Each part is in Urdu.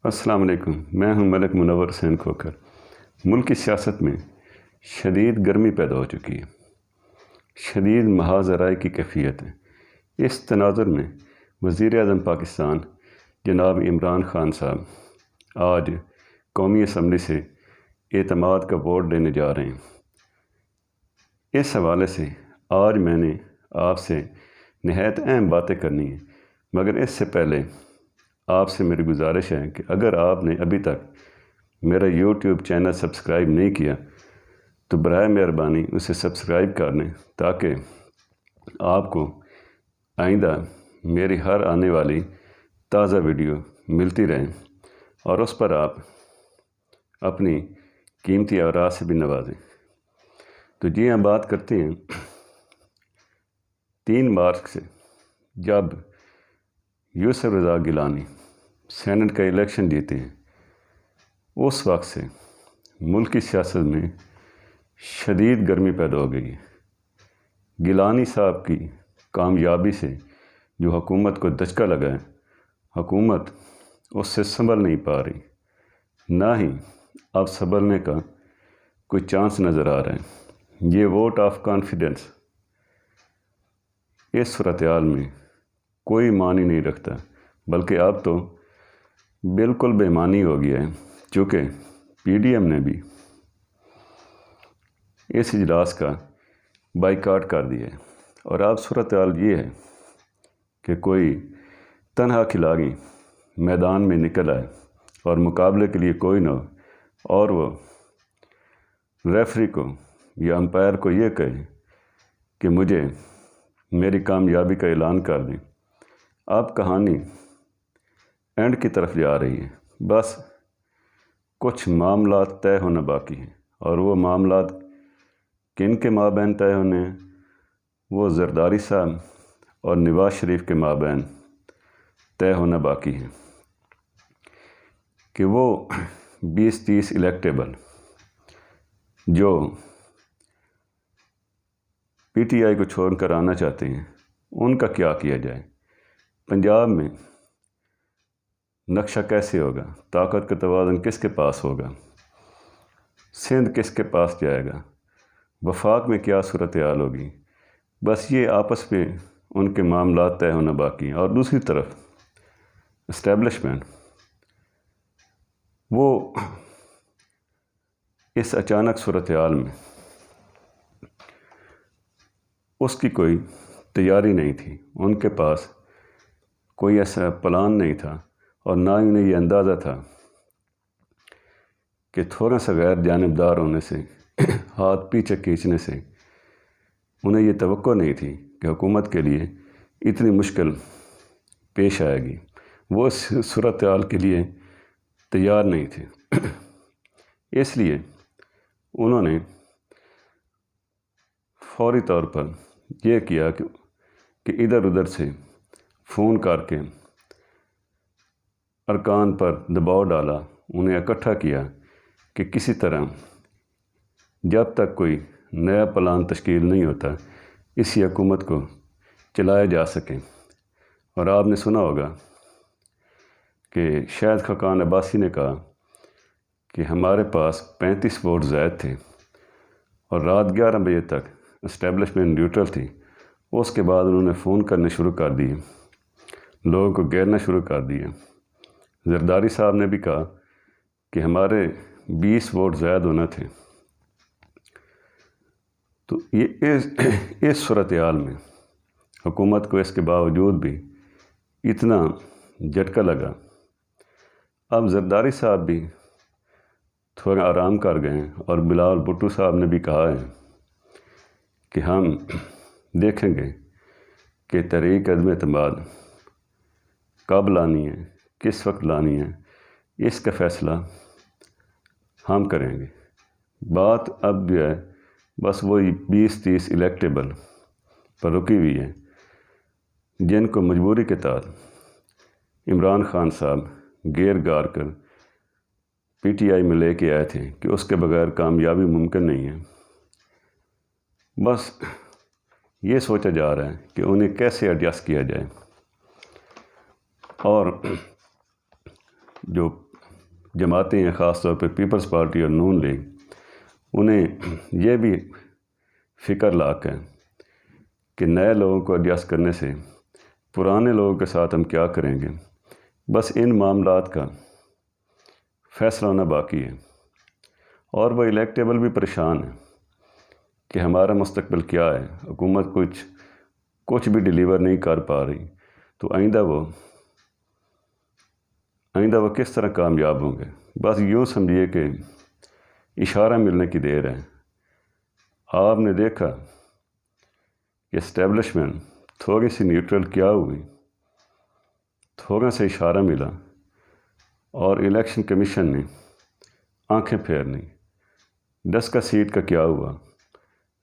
السلام علیکم، میں ہوں ملک منور حسین کھوکھر۔ ملک کی سیاست میں شدید گرمی پیدا ہو چکی ہے، شدید محاذ رائے کی کیفیت ہے۔ اس تناظر میں وزیر اعظم پاکستان جناب عمران خان صاحب آج قومی اسمبلی سے اعتماد کا ووٹ لینے جا رہے ہیں۔ اس حوالے سے آج میں نے آپ سے نہایت اہم باتیں کرنی ہیں، مگر اس سے پہلے آپ سے میری گزارش ہے کہ اگر آپ نے ابھی تک میرا یوٹیوب چینل سبسکرائب نہیں کیا تو برائے مہربانی اسے سبسکرائب کر لیں، تاکہ آپ کو آئندہ میری ہر آنے والی تازہ ویڈیو ملتی رہیں اور اس پر آپ اپنی قیمتی آراء سے بھی نوازیں۔ تو جی ہم بات کرتے ہیں 3 مارچ سے، جب یوسف رضا گیلانی سینٹ کا الیکشن جیتے ہیں، اس وقت سے ملک کی سیاست میں شدید گرمی پیدا ہو گئی ہے۔ گیلانی صاحب کی کامیابی سے جو حکومت کو دھچکا لگا ہے، حکومت اس سے سنبھل نہیں پا رہی، نہ ہی اب سنبھلنے کا کوئی چانس نظر آ رہا ہے۔ یہ ووٹ آف کانفیڈنس اس صورتحال میں کوئی معنی نہیں رکھتا، بلکہ اب تو بالکل بے معنی ہو گیا ہے، چونکہ پی ڈی ایم نے بھی اس اجلاس کا بائیکاٹ کر دیا ہے۔ اور اب صورتحال یہ ہے کہ کوئی تنہا کھلاڑی میدان میں نکل آئے اور مقابلے کے لیے کوئی نہ ہو، اور وہ ریفری کو یا امپائر کو یہ کہے کہ مجھے میری کامیابی کا اعلان کر دیں۔ اب کہانی اینڈ کی طرف جا رہی ہے، بس کچھ معاملات طے ہونا باقی ہیں، اور وہ معاملات کن کے مابین طے ہونے ہیں؟ وہ زرداری صاحب اور نواز شریف کے مابین طے ہونا باقی ہے کہ وہ 20-30 الیکٹیبل جو پی ٹی آئی کو چھوڑ کر آنا چاہتے ہیں، ان کا کیا کیا جائے۔ پنجاب میں نقشہ کیسے ہوگا؟ طاقت کا توازن کس کے پاس ہوگا؟ سندھ کس کے پاس جائے گا؟ وفاق میں کیا صورتحال ہوگی؟ بس یہ آپس میں ان کے معاملات طے ہونا باقی ہیں۔ اور دوسری طرف اسٹیبلشمنٹ، وہ اس اچانک صورتحال میں اس کی کوئی تیاری نہیں تھی، ان کے پاس کوئی ایسا پلان نہیں تھا، اور نہ ہی انہیں یہ اندازہ تھا کہ تھوڑا سا غیر جانبدار ہونے سے، ہاتھ پیچھے کھینچنے سے، انہیں یہ توقع نہیں تھی کہ حکومت کے لیے اتنی مشکل پیش آئے گی۔ وہ اس صورتحال کے لیے تیار نہیں تھے، اس لیے انہوں نے فوری طور پر یہ کیا کہ ادھر ادھر سے فون کر کے ارکان پر دباؤ ڈالا، انہیں اکٹھا کیا کہ کسی طرح جب تک کوئی نیا پلان تشکیل نہیں ہوتا، اسی حکومت کو چلایا جا سکے۔ اور آپ نے سنا ہوگا کہ شاہد خاقان عباسی نے کہا کہ ہمارے پاس 35 ووٹ زائد تھے، اور رات 11 بجے تک اسٹیبلشمنٹ نیوٹرل تھی۔ اس کے بعد انہوں نے فون کرنے شروع کر دیے، لوگوں کو گھیرنا شروع کر دیا۔ زرداری صاحب نے بھی کہا کہ ہمارے 20 ووٹ زائد ہونا تھے۔ تو یہ اس صورتحال میں حکومت کو اس کے باوجود بھی اتنا جھٹکا لگا۔ اب زرداری صاحب بھی تھوڑا آرام کر گئے ہیں، اور بلاول بھٹو صاحب نے بھی کہا ہے کہ ہم دیکھیں گے کہ تحریک عدم اعتماد کب لانی ہے، کس وقت لانی ہے، اس کا فیصلہ ہم کریں گے۔ بات اب جو ہے بس وہی 20-30 الیکٹیبل پر رکی ہوئی ہے، جن کو مجبوری کے تحت عمران خان صاحب گیر گار کر پی ٹی آئی میں لے کے آئے تھے کہ اس کے بغیر کامیابی ممکن نہیں ہے۔ بس یہ سوچا جا رہا ہے کہ انہیں کیسے ایڈجسٹ کیا جائے، اور جو جماعتیں ہیں، خاص طور پہ پیپلز پارٹی اور نون لیگ، انہیں یہ بھی فکر لاحق ہے کہ نئے لوگوں کو ایڈجسٹ کرنے سے پرانے لوگوں کے ساتھ ہم کیا کریں گے۔ بس ان معاملات کا فیصلہ ہونا باقی ہے، اور وہ الیکٹیبل بھی پریشان ہے کہ ہمارا مستقبل کیا ہے۔ حکومت کچھ بھی ڈیلیور نہیں کر پا رہی، تو آئندہ وہ کس طرح کامیاب ہوں گے۔ بس یوں سمجھیے کہ اشارہ ملنے کی دیر ہے۔ آپ نے دیکھا کہ اسٹیبلشمنٹ تھوڑی سی نیوٹرل کیا ہوئی، تھوڑا سا اشارہ ملا، اور الیکشن کمیشن نے آنکھیں پھیر لیں۔ 10 کا سیٹ کا کیا ہوا؟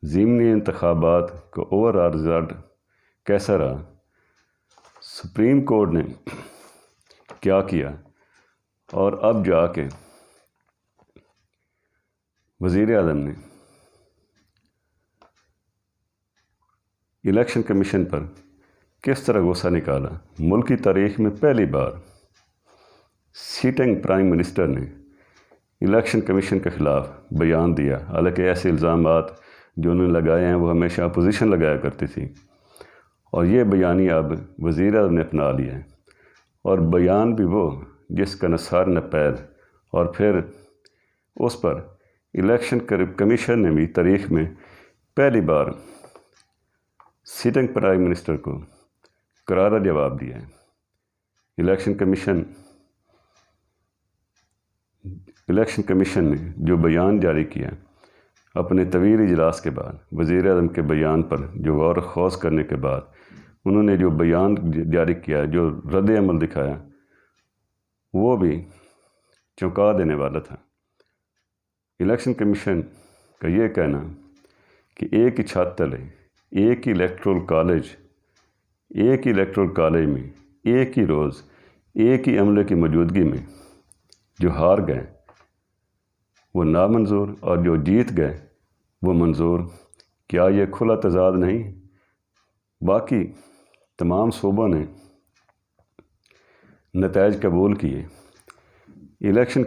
ضمنی انتخابات کا اوورآل رزلٹ کیسا رہا؟ سپریم کورٹ نے کیا کیا؟ اور اب جا کے وزیر اعظم نے الیکشن کمیشن پر کس طرح غصہ نکالا۔ ملک کی تاریخ میں پہلی بار سیٹنگ پرائم منسٹر نے الیکشن کمیشن کے خلاف بیان دیا، حالانکہ ایسے الزامات جو انہوں نے لگائے ہیں وہ ہمیشہ اپوزیشن لگایا کرتی تھی، اور یہ بیانیہ اب وزیر اعظم نے اپنا لیا ہے، اور بیان بھی وہ جس کا نہ سر نہ پیر، اور پھر اس پر الیکشن کمیشن نے بھی تاریخ میں پہلی بار سٹنگ پرائم منسٹر کو کرارا جواب دیا ہے۔ الیکشن کمیشن نے جو بیان جاری کیا اپنے طویل اجلاس کے بعد، وزیر اعظم کے بیان پر جو غور و خوض کرنے کے بعد انہوں نے جو بیان جاری کیا، جو رد عمل دکھایا، وہ بھی چونکا دینے والا تھا۔ الیکشن کمیشن کا یہ کہنا کہ ایک ہی چھت تلے ایک ہی الیکٹورل کالج میں ایک ہی روز ایک ہی عملے کی موجودگی میں جو ہار گئے وہ نامنظور، اور جو جیت گئے وہ منظور، کیا یہ کھلا تضاد نہیں؟ باقی تمام صوبوں نے نتائج قبول کیے۔ الیکشن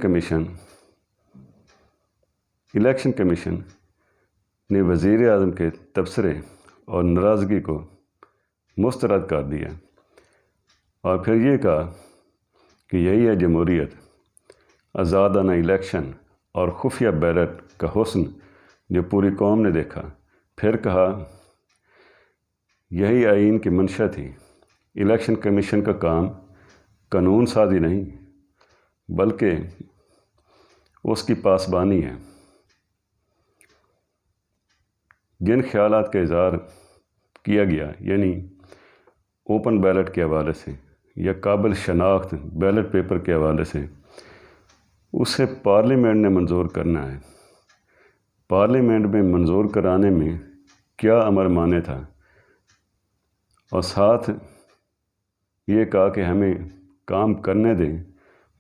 کمیشن نے وزیر اعظم کے تبصرے اور ناراضگی کو مسترد کر دیا، اور پھر یہ کہا کہ یہی ہے جمہوریت، آزادانہ الیکشن اور خفیہ بیلٹ کا حسن جو پوری قوم نے دیکھا۔ پھر کہا یہی آئین کی منشا تھی۔ الیکشن کمیشن کا کام قانون سازی نہیں بلکہ اس کی پاسبانی ہے۔ جن خیالات کا اظہار کیا گیا، یعنی اوپن بیلٹ کے حوالے سے یا قابل شناخت بیلٹ پیپر کے حوالے سے، اسے پارلیمنٹ نے منظور کرنا ہے۔ پارلیمنٹ میں منظور کرانے میں کیا امر مانے تھا، اور ساتھ یہ کہا کہ ہمیں کام کرنے دیں،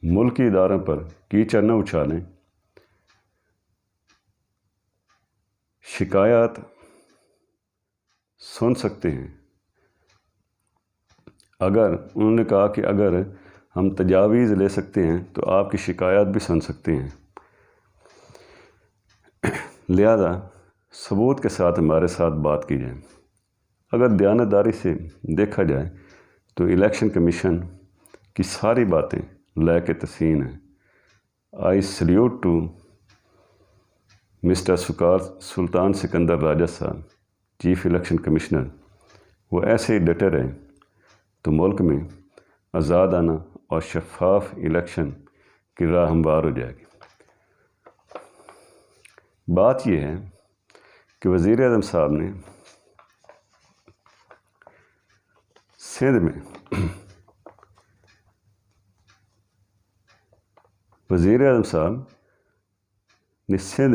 ملکی اداروں پر کیچڑ نہ اچھالیں۔ شکایات سن سکتے ہیں، انہوں نے کہا کہ اگر ہم تجاویز لے سکتے ہیں تو آپ کی شکایات بھی سن سکتے ہیں، لہذا ثبوت کے ساتھ ہمارے ساتھ بات کی جائے۔ اگر دیانتداری سے دیکھا جائے تو الیکشن کمیشن کی ساری باتیں لائق تحسین ہیں۔ آئی سلیوٹ ٹو مسٹر سلطان سکندر راجہ صاحب، چیف الیکشن کمشنر۔ وہ ایسے ہی ڈٹے رہے تو ملک میں آزادانہ اور شفاف الیکشن کی راہ ہموار ہو جائے گی۔ بات یہ ہے کہ وزیر اعظم صاحب نے سندھ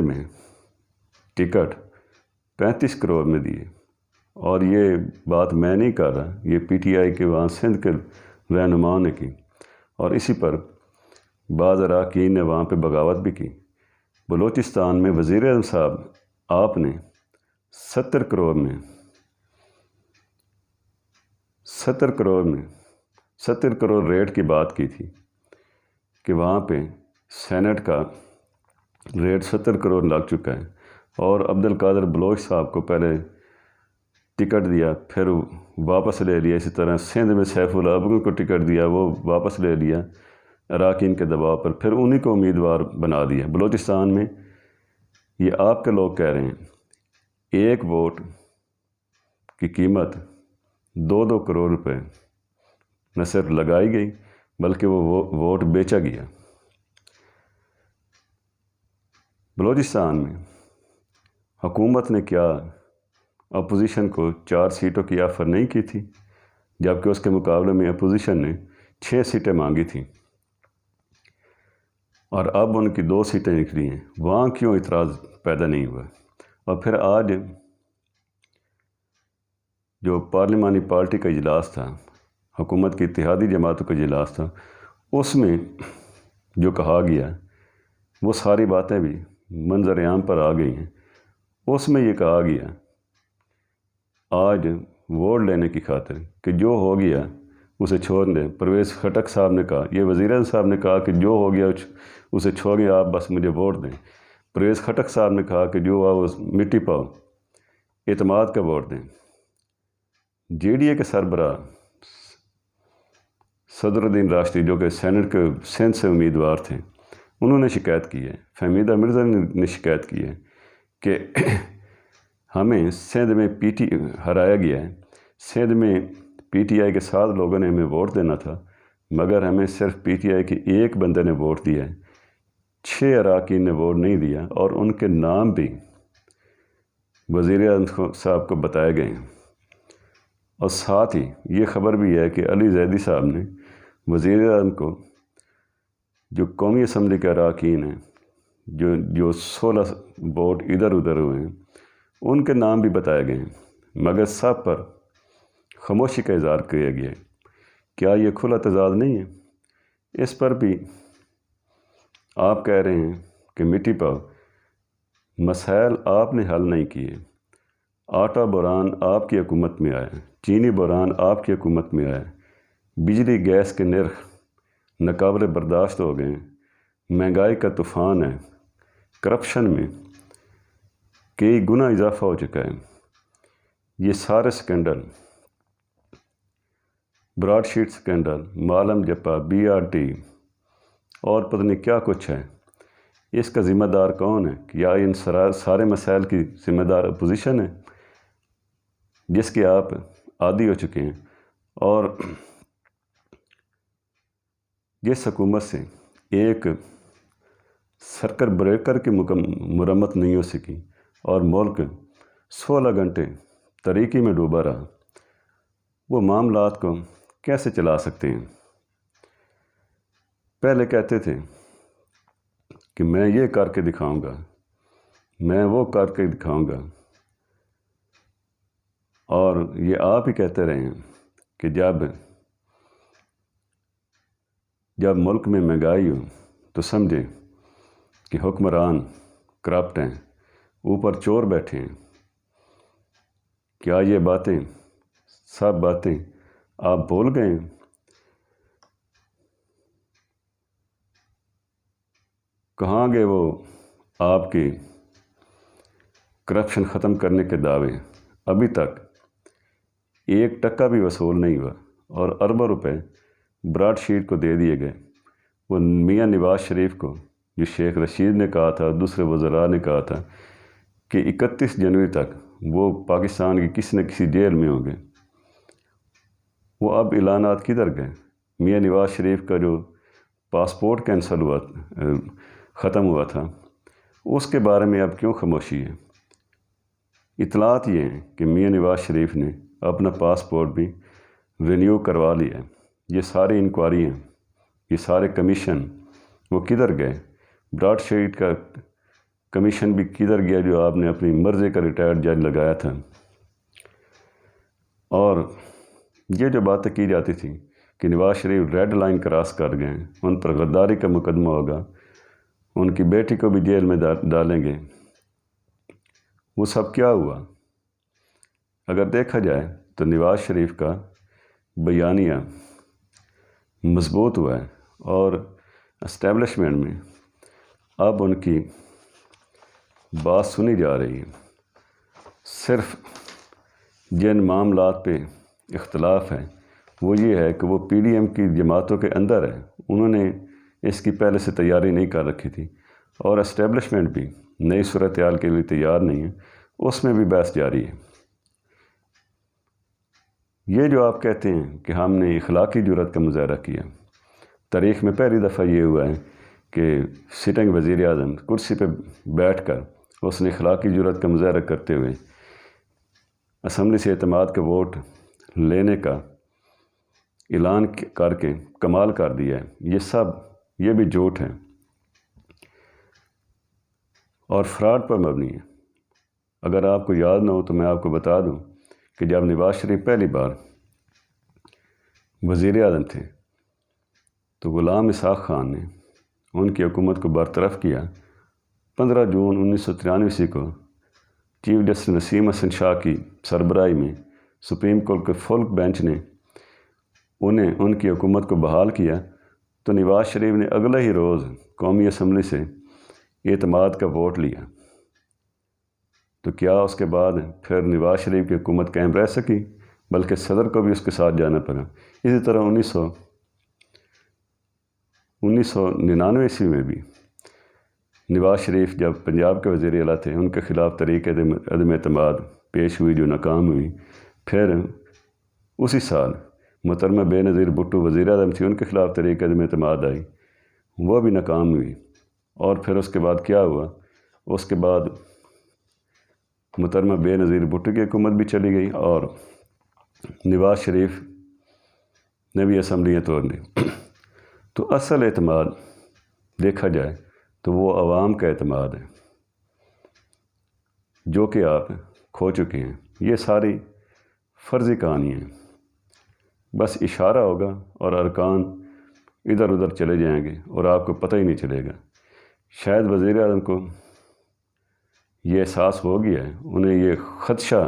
میں ٹکٹ 35 کروڑ میں دیے، اور یہ بات میں نہیں کر رہا، یہ پی ٹی آئی کے وہاں سندھ کے رہنماؤں نے کی، اور اسی پر بعض اراکین نے وہاں پہ بغاوت بھی کی۔ بلوچستان میں وزیر اعظم صاحب آپ نے 70 کروڑ ریٹ کی بات کی تھی کہ وہاں پہ سینٹ کا ریٹ 70 کروڑ لگ چکا ہے، اور عبدالقادر بلوچ صاحب کو پہلے ٹکٹ دیا، پھر واپس لے لیا۔ اسی طرح سندھ میں سیف العابدین کو ٹکٹ دیا، وہ واپس لے لیا اراکین کے دباؤ پر، پھر انہی کو امیدوار بنا دیا۔ بلوچستان میں یہ آپ کے لوگ کہہ رہے ہیں ایک ووٹ کی قیمت 2 کروڑ روپے نہ صرف لگائی گئی بلکہ وہ ووٹ بیچا گیا۔ بلوچستان میں حکومت نے کیا اپوزیشن کو 4 سیٹوں کی آفر نہیں کی تھی، جبکہ اس کے مقابلے میں اپوزیشن نے 6 سیٹیں مانگی تھیں، اور اب ان کی 2 سیٹیں نکلی ہیں۔ وہاں کیوں اعتراض پیدا نہیں ہوا؟ اور پھر آج جو پارلیمانی پارٹی کا اجلاس تھا، حکومت کی اتحادی جماعتوں کا اجلاس تھا، اس میں جو کہا گیا وہ ساری باتیں بھی منظر عام پر آ گئی ہیں۔ اس میں یہ کہا گیا آج ووٹ لینے کی خاطر کہ جو ہو گیا اسے چھوڑ دیں۔ پرویز خٹک صاحب نے کہا، یہ وزیر اعظم صاحب نے کہا کہ جو ہو گیا اسے چھوڑیں، آپ بس مجھے ووٹ دیں۔ پرویز خٹک صاحب نے کہا کہ جو ہوا وہ مٹی پاؤ، اعتماد کا ووٹ دیں۔ جے ڈی اے کے سربراہ صدر الدین راشدی جو کہ سینٹ کے سندھ سے امیدوار تھے، انہوں نے شکایت کی ہے، فہمیدہ مرزا نے شکایت کی ہے کہ ہمیں سندھ میں ہرایا گیا ہے، سندھ میں پی ٹی آئی کے 7 لوگوں نے ہمیں ووٹ دینا تھا، مگر ہمیں صرف پی ٹی آئی کے ایک بندے نے ووٹ دیا ہے، 6 اراکین نے ووٹ نہیں دیا، اور ان کے نام بھی وزیر اعظم صاحب کو بتائے گئے ہیں۔ اور ساتھ ہی یہ خبر بھی ہے کہ علی زیدی صاحب نے وزیر اعظم کو جو قومی اسمبلی کے اراکین ہیں، جو 16 ووٹ ادھر ادھر ہوئے ہیں، ان کے نام بھی بتائے گئے ہیں، مگر سب پر خاموشی کا اظہار کیا گیا ہے۔ کیا یہ کھلا تضاد نہیں ہے؟ اس پر بھی آپ کہہ رہے ہیں کہ مٹی پاؤ، مسائل آپ نے حل نہیں کیے۔ آٹا بحران آپ کی حکومت میں آیا، چینی بحران آپ کی حکومت میں آیا، بجلی گیس کے نرخ ناقابل برداشت ہو گئے ہیں، مہنگائی کا طوفان ہے، کرپشن میں کئی گنا اضافہ ہو چکا ہے۔ یہ سارے scandal, broadsheet scandal, Malam Jabba, B R T اور پتہ نہیں کیا کچھ ہے، اس کا ذمہ دار کون ہے؟ کیا ان سارے مسائل کی ذمہ دار اپوزیشن ہے جس کے آپ عادی ہو چکے ہیں، اور جس حکومت سے ایک سرکٹ بریکر کی مرمت نہیں ہو سکی اور ملک 16 گھنٹے تاریکی میں ڈوبا رہا، وہ معاملات کو کیسے چلا سکتے ہیں؟ پہلے کہتے تھے کہ میں یہ کر کے دکھاؤں گا، میں وہ کر کے دکھاؤں گا، اور یہ آپ ہی کہتے رہے ہیں کہ جب ملک میں مہنگائی ہو تو سمجھیں کہ حکمران کرپٹ ہیں، اوپر چور بیٹھے ہیں۔ کیا یہ باتیں، سب باتیں آپ بھول گئے ہیں؟ کہاں گئے وہ آپ کی کرپشن ختم کرنے کے دعوے؟ ابھی تک 1 ٹکا بھی وصول نہیں ہوا، اور اربوں روپے براڈ شیٹ کو دے دیے گئے۔ وہ میاں نواز شریف کو، جو شیخ رشید نے کہا تھا، دوسرے وزراء نے کہا تھا کہ 31 جنوری تک وہ پاکستان کی کسی نہ کسی جیل میں ہوں گے، وہ اب اعلانات کدھر گئے؟ میاں نواز شریف کا جو پاسپورٹ کینسل ہوا، ختم ہوا تھا، اس کے بارے میں اب کیوں خاموشی ہے؟ اطلاعات یہ ہیں کہ میاں نواز شریف نے اپنا پاسپورٹ بھی رینیو کروا لیا ہے۔ یہ ساری انکوائری ہیں، یہ سارے کمیشن وہ کدھر گئے؟ براڈ شیٹ کا کمیشن بھی کدھر گیا جو آپ نے اپنی مرضی کا ریٹائرڈ جج لگایا تھا؟ اور یہ جو باتیں کی جاتی تھیں کہ Nawaz Sharif red line cross کر گئے ہیں، ان پر غداری کا مقدمہ ہوگا، ان کی بیٹی کو بھی جیل میں ڈالیں گے، وہ سب کیا ہوا؟ اگر دیکھا جائے تو نواز شریف کا بیانیہ مضبوط ہوا ہے، اور اسٹیبلشمنٹ میں اب ان کی بات سنی جا رہی ہے۔ صرف جن معاملات پہ اختلاف ہے وہ یہ ہے کہ وہ پی ڈی ایم کی جماعتوں کے اندر ہے، انہوں نے اس کی پہلے سے تیاری نہیں کر رکھی تھی، اور اسٹیبلشمنٹ بھی نئی صورتحال کے لیے تیار نہیں ہے، اس میں بھی بحث جاری ہے۔ یہ جو آپ کہتے ہیں کہ ہم نے اخلاقی جرات کا مظاہرہ کیا، تاریخ میں پہلی دفعہ یہ ہوا ہے کہ سٹنگ وزیر اعظم کرسی پہ بیٹھ کر اس نے اخلاقی جرات کا مظاہرہ کرتے ہوئے اسمبلی سے اعتماد کا ووٹ لینے کا اعلان کر کے کمال کر دیا ہے۔ یہ بھی جھوٹ ہے اور فراڈ پر مبنی ہے۔ اگر آپ کو یاد نہ ہو تو میں آپ کو بتا دوں کہ جب نواز شریف پہلی بار وزیر اعظم تھے تو غلام اسحاق خان نے ان کی حکومت کو برطرف کیا۔ 15 جون 1993 کو چیف جسٹس نسیم حسن شاہ کی سربراہی میں سپریم کورٹ کے فل بینچ نے ان کی حکومت کو بحال کیا، تو نواز شریف نے اگلے ہی روز قومی اسمبلی سے اعتماد کا ووٹ لیا۔ تو کیا اس کے بعد پھر نواز شریف کی حکومت قائم رہ سکی؟ بلکہ صدر کو بھی اس کے ساتھ جانا پڑا۔ اسی طرح 1999 عیسوی میں بھی نواز شریف جب پنجاب کے وزیر اعلیٰ تھے، ان کے خلاف تحریک عدم اعتماد پیش ہوئی جو ناکام ہوئی۔ پھر اسی سال محترمہ بے نظیر بھٹو وزیر اعظم تھی، ان کے خلاف تحریک عدم اعتماد آئی، وہ بھی ناکام ہوئی۔ اور پھر اس کے بعد کیا ہوا؟ اس کے بعد محترمہ بے نظیر بھٹو کی حکومت بھی چلی گئی اور نواز شریف نے بھی اسمبلیاں توڑ دی۔ تو اصل اعتماد دیکھا جائے تو وہ عوام کا اعتماد ہے جو کہ آپ کھو چکے ہیں۔ یہ ساری فرضی کہانی ہیں، بس اشارہ ہوگا اور ارکان ادھر ادھر چلے جائیں گے اور آپ کو پتہ ہی نہیں چلے گا۔ شاید وزیر اعظم کو یہ احساس ہو گیا ہے، انہیں یہ خدشہ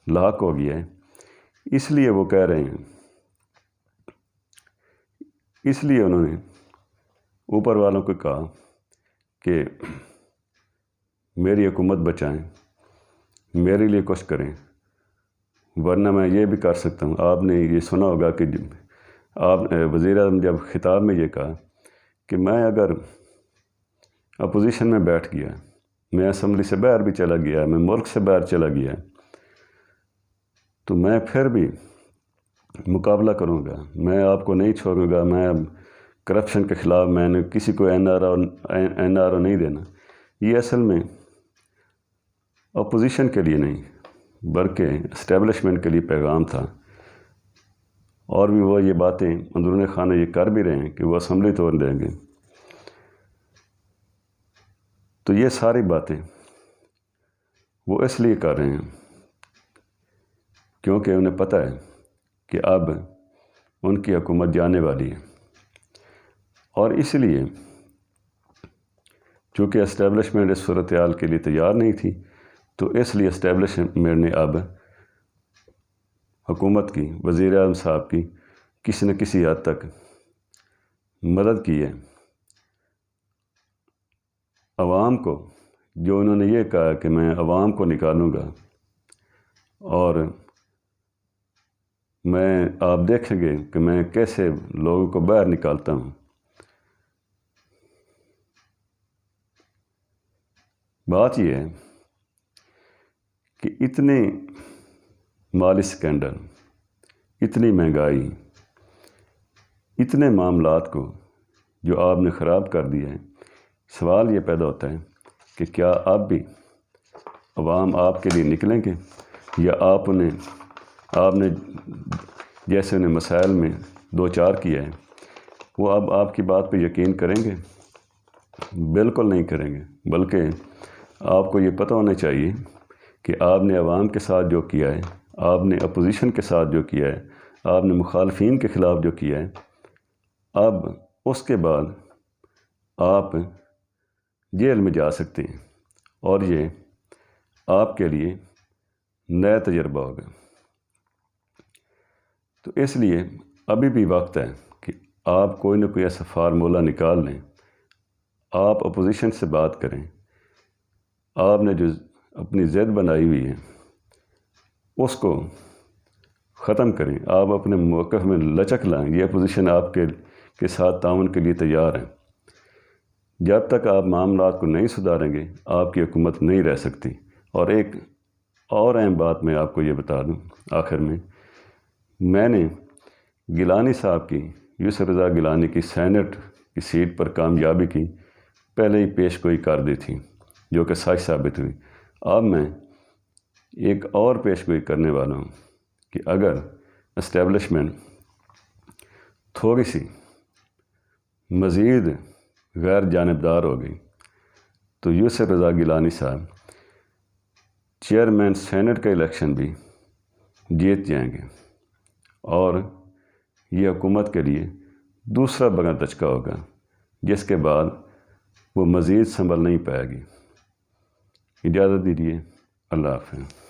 لاحق ہو گیا ہے، اس لیے وہ کہہ رہے ہیں، اس لیے انہوں نے اوپر والوں کو کہا کہ میری حکومت بچائیں، میرے لیے کچھ کریں، ورنہ میں یہ بھی کر سکتا ہوں۔ آپ نے یہ سنا ہوگا کہ وزیر اعظم جب خطاب میں یہ کہا کہ میں اگر اپوزیشن میں بیٹھ گیا، میں اسمبلی سے باہر بھی چلا گیا، میں ملک سے باہر چلا گیا، تو میں پھر بھی مقابلہ کروں گا، میں آپ کو نہیں چھوڑوں گا، میں اب کرپشن کے خلاف میں نے کسی کو این آر او نہیں دینا۔ یہ اصل میں اپوزیشن کے لیے نہیں بلکہ اسٹیبلشمنٹ کے لیے پیغام تھا، اور بھی وہ یہ باتیں اندرون خانہ یہ کر بھی رہے ہیں کہ وہ اسمبلی توڑ دیں گے۔ تو یہ ساری باتیں وہ اس لیے کر رہے ہیں کیونکہ انہیں پتہ ہے کہ اب ان کی حکومت جانے والی ہے، اور اس لیے چونکہ اسٹیبلشمنٹ اس صورتحال کے لیے تیار نہیں تھی، تو اس لیے اسٹیبلشمنٹ نے اب حکومت کی، وزیر اعظم صاحب کی کسی نہ کسی حد تک مدد کی ہے۔ عوام کو جو انہوں نے یہ کہا کہ میں عوام کو نکالوں گا اور آپ دیکھیں گے کہ میں کیسے لوگوں کو باہر نکالتا ہوں۔ بات یہ ہے کہ اتنے مالی سکینڈل، اتنی مہنگائی، اتنے معاملات کو جو آپ نے خراب کر دیا ہے، سوال یہ پیدا ہوتا ہے کہ کیا اب بھی عوام آپ کے لیے نکلیں گے، یا آپ نے جیسے انہیں مسائل میں دو چار کیا ہے وہ اب آپ کی بات پہ یقین کریں گے؟ بالکل نہیں کریں گے، بلکہ آپ کو یہ پتہ ہونا چاہیے کہ آپ نے عوام کے ساتھ جو کیا ہے، آپ نے اپوزیشن کے ساتھ جو کیا ہے، آپ نے مخالفین کے خلاف جو کیا ہے، اب اس کے بعد آپ جیل میں جا سکتے ہیں، اور یہ آپ کے لیے نیا تجربہ ہوگا۔ تو اس لیے ابھی بھی وقت ہے کہ آپ کوئی نہ کوئی ایسا فارمولہ نکال لیں، آپ اپوزیشن سے بات کریں، آپ نے جو اپنی ضد بنائی ہوئی ہے اس کو ختم کریں، آپ اپنے موقف میں لچک لائیں۔ یہ اپوزیشن آپ کے ساتھ تعاون کے لیے تیار ہیں۔ جب تک آپ معاملات کو نہیں سدھاریں گے آپ کی حکومت نہیں رہ سکتی۔ اور ایک اور اہم بات میں آپ کو یہ بتا دوں آخر میں نے گیلانی صاحب کی، یوسف رضا گیلانی کی سینٹ کی سیٹ پر کامیابی کی پہلے ہی پیش گوئی کر دی تھی جو کہ سچ ثابت ہوئی۔ اب میں ایک اور پیش گوئی کرنے والا ہوں کہ اگر اسٹیبلشمنٹ تھوڑی سی مزید غیر جانبدار ہو گئی تو یوسف رضا گیلانی صاحب چیئرمین سینٹ کا الیکشن بھی جیت جائیں گے اور یہ حکومت کے لیے دوسرا بڑا دھچکا ہوگا جس کے بعد وہ مزید سنبھل نہیں پائے گی۔ اجازت دیجیے، اللہ حافظ۔